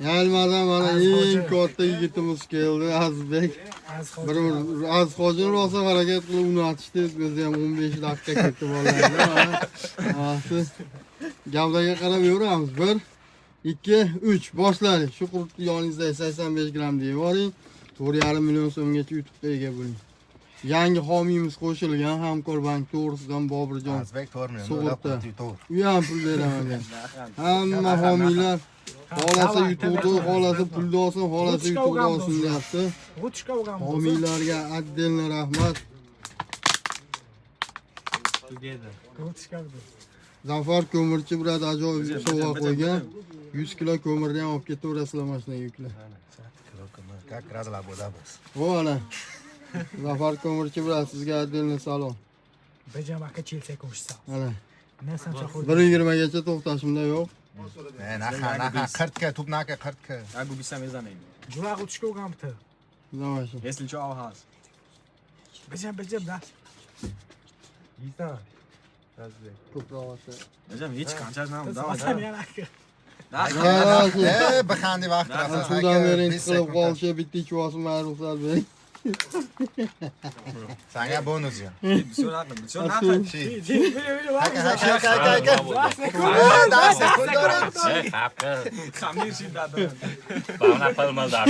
Gelmeden bana eng katta yigitimiz keldi Azizbek. Bir Aziz Hojining rosa harakat qilib unatishdi. O'zi ham 15 daqiqa ketdi bolalarga. Hasi gavdaga qarab yuramiz. 1 2 3 boshladik. Shu qurtni yoningizda 85 gram deb yuboring. 4,5 million so'mgacha YouTube'ga ega bo'ling. Yangi homiyimiz qo'shilgan Hamkor bank to'g'risidan Bobirjon. Azizbek 4 million Sug'urta. U ham pul beraman. Hamma homiylar xolasa YouTube'da, xolasa pulni olsin, xolasa YouTube'da olsin deyapti. Homiylarga отдельно rahmat. Zafar ko'mirchi birada ajoyib sovg'a qo'ygan. 100 kilo ko'mirni ham olib ketaverasizlar mashinaga yuklab. Как radlar bo'lamiz. Vola. Zafar ko'mirchi birada sizga отдельно salom. Bejam aka Chelsea ko'rsa. Mana. Narsam chaqir. 1.20 gacha to'xtashimda yo'q. Naxa 40 ka, tubnaka 40 ka. Albo bisam yazanayım. Jular uçuşka uğramtı. Zavaşı. Если что, алгаз. Bejam da. Yiysen. Azizbek. To'proq olsa. Hocam hiç kançajnam. Zaten yana. Baxandi vaqt rasa. Sudan bering qilib qolishi bitta ichvosim ruxsat bering. Sanga bonus ya. Все надо. Все надо. Aka. Khamir şimdi adam. Bana yapalım da.